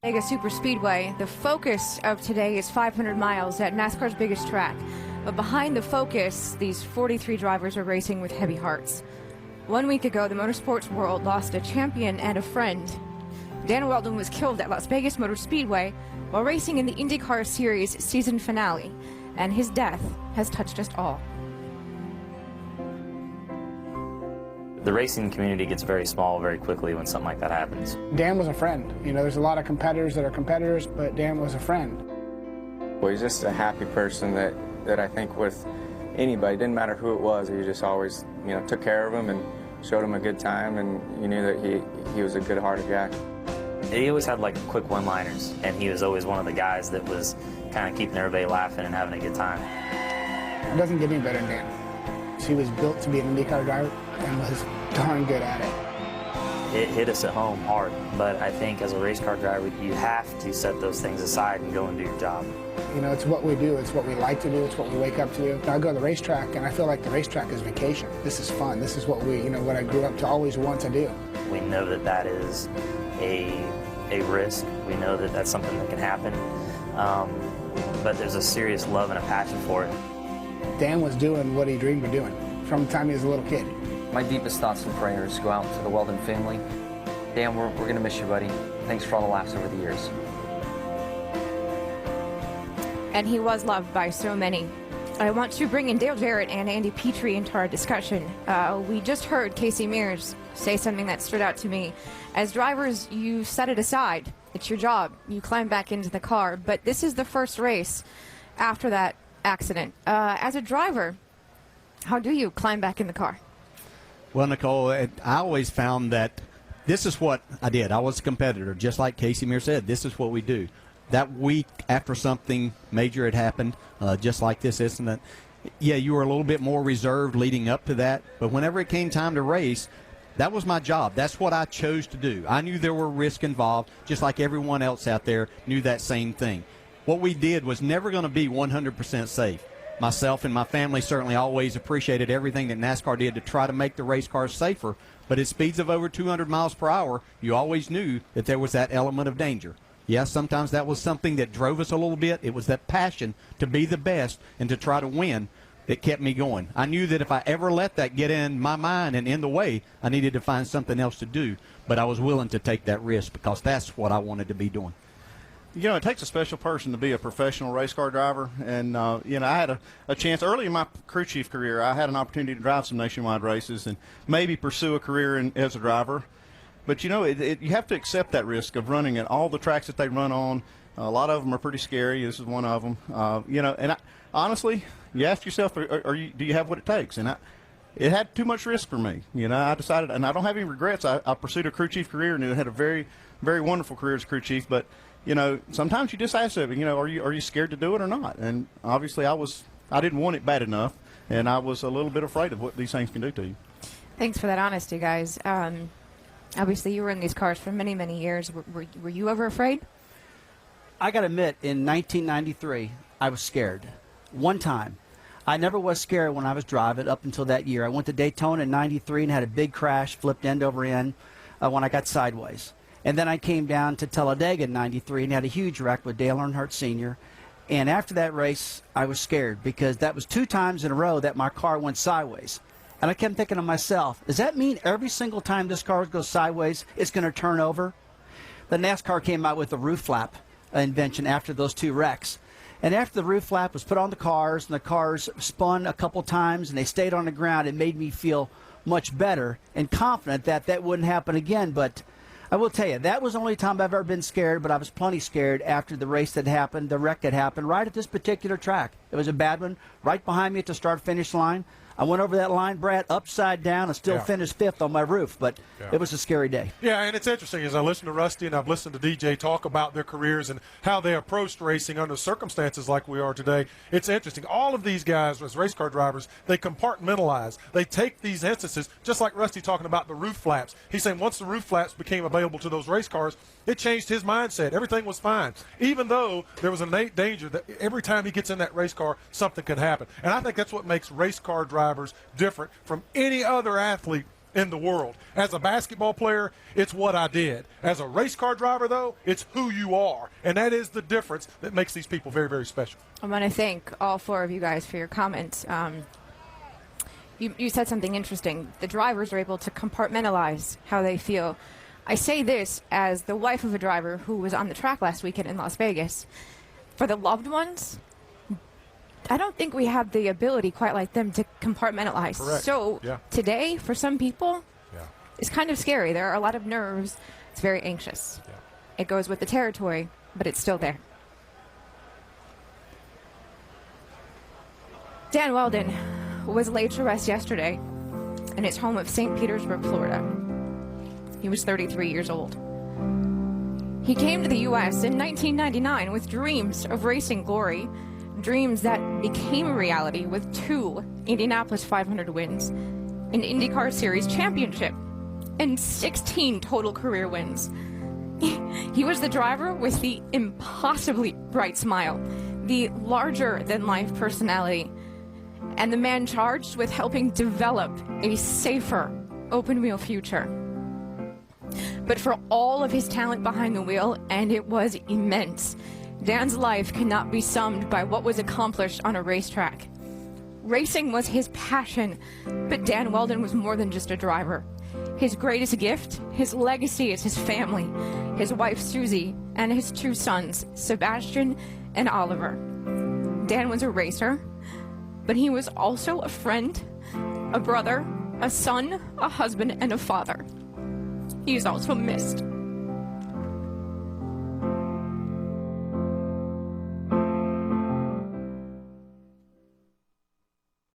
Vegas Super Speedway. The focus of today is 500 miles at NASCAR's biggest track. But behind the focus, these 43 drivers are racing with heavy hearts. 1 week ago, the motorsports world lost a champion and a friend. Dan Wheldon was killed at Las Vegas Motor Speedway while racing in the IndyCar Series season finale, and his death has touched us all. The racing community gets very small very quickly when something like that happens. Dan was a friend. You know, there's a lot of competitors that are competitors, but Dan was a friend. Well, he's just a happy person that I think with anybody, didn't matter who it was, he just always, you know, took care of him and showed him a good time, and you knew that he was a good-hearted guy. He always had like quick one-liners, and he was always one of the guys that was kind of keeping everybody laughing and having a good time. It doesn't get any better than Dan. He was built to be an IndyCar driver and was darn good at it. It hit us at home hard, but I think as a race car driver, you have to set those things aside and go and do your job. You know, it's what we do, it's what we like to do, it's what we wake up to do. I go to the racetrack and I feel like the racetrack is vacation. This is fun. This is what what I grew up to always want to do. We know that that is a risk. We know that that's something that can happen, but there's a serious love and a passion for it. Dan was doing what he dreamed of doing from the time he was a little kid. My deepest thoughts and prayers go out to the Wheldon family. Dan, we're going to miss you, buddy. Thanks for all the laughs over the years. And he was loved by so many. I want to bring in Dale Jarrett and Andy Petrie into our discussion. We just heard Casey Mears say something that stood out to me. As drivers, you set it aside. It's your job. You climb back into the car. But this is the first race after that accident. As a driver, how do you climb back in the car? Well, Nicole, I always found that this is what I did. I was a competitor, just like Casey Mears said. This is what we do. That week after something major had happened, just like this incident, yeah, you were a little bit more reserved leading up to that. But whenever it came time to race, that was my job. That's what I chose to do. I knew there were risks involved, just like everyone else out there knew that same thing. What we did was never going to be 100% safe. Myself and my family certainly always appreciated everything that NASCAR did to try to make the race cars safer. But at speeds of over 200 miles per hour, you always knew that there was that element of danger. Yes, sometimes that was something that drove us a little bit. It was that passion to be the best and to try to win that kept me going. I knew that if I ever let that get in my mind and in the way, I needed to find something else to do. But I was willing to take that risk because that's what I wanted to be doing. You know, it takes a special person to be a professional race car driver. And, you know, I had a chance early in my crew chief career. I had an opportunity to drive some nationwide races and maybe pursue a career as a driver. But, you know, you have to accept that risk of running at all the tracks that they run on. A lot of them are pretty scary. This is one of them. You know, and honestly, you ask yourself, do you have what it takes? And it had too much risk for me. You know, I decided, and I don't have any regrets. I pursued a crew chief career and had a very, very wonderful career as crew chief. But, you know, sometimes you just ask them, you know, are you scared to do it or not? And obviously I didn't want it bad enough, and I was a little bit afraid of what these things can do to you. Thanks for that honesty, guys. Obviously, you were in these cars for many, many years. Were you ever afraid? I got to admit, in 1993, I was scared. One time. I never was scared when I was driving up until that year. I went to Daytona in 93 and had a big crash, flipped end over end when I got sideways. And then I came down to Talladega in 93 and had a huge wreck with Dale Earnhardt Sr. And after that race, I was scared because that was 2 times in a row that my car went sideways. And I kept thinking to myself, does that mean every single time this car goes sideways, it's going to turn over? The NASCAR came out with the roof flap invention after those 2 wrecks. And after the roof flap was put on the cars and the cars spun a couple times and they stayed on the ground, it made me feel much better and confident that that wouldn't happen again. But I will tell you, that was the only time I've ever been scared, but I was plenty scared after the race that happened, the wreck that happened right at this particular track. It was a bad one, right behind me at the start-finish line. I went over that line, Brad, upside down and still finished 5th on my roof, but it was a scary day. Yeah, and it's interesting as I listen to Rusty and I've listened to DJ talk about their careers and how they approached racing under circumstances like we are today. It's interesting. All of these guys as race car drivers, they compartmentalize. They take these instances, just like Rusty talking about the roof flaps. He's saying once the roof flaps became available to those race cars, it changed his mindset. Everything was fine, even though there was innate danger that every time he gets in that race car, something could happen. And I think that's what makes race car drivers different from any other athlete in the world. As a basketball player, it's what I did. As a race car driver, though, it's who you are. And that is the difference that makes these people very, very special. I want to thank all four of you guys for your comments. You said something interesting. The drivers are able to compartmentalize how they feel. I say this as the wife of a driver who was on the track last weekend in Las Vegas. For the loved ones, I don't think we have the ability quite like them to compartmentalize. Correct. So Yeah. today, for some people, Yeah. it's kind of scary. There are a lot of nerves. It's very anxious. Yeah. It goes with the territory, but it's still there. Dan Wheldon was laid to rest yesterday in his home of St. Petersburg, Florida. He was 33 years old. He came to the U.S. in 1999 with dreams of racing glory, dreams that became a reality with 2 Indianapolis 500 wins, an IndyCar Series championship, and 16 total career wins. He was the driver with the impossibly bright smile, the larger-than-life personality, and the man charged with helping develop a safer open-wheel future. But for all of his talent behind the wheel, and it was immense, Dan's life cannot be summed by what was accomplished on a racetrack. Racing was his passion, but Dan Wheldon was more than just a driver. His greatest gift, his legacy, is his family, his wife Susie, and his 2 sons, Sebastian and Oliver. Dan was a racer, but he was also a friend, a brother, a son, a husband, and a father. He is also missed.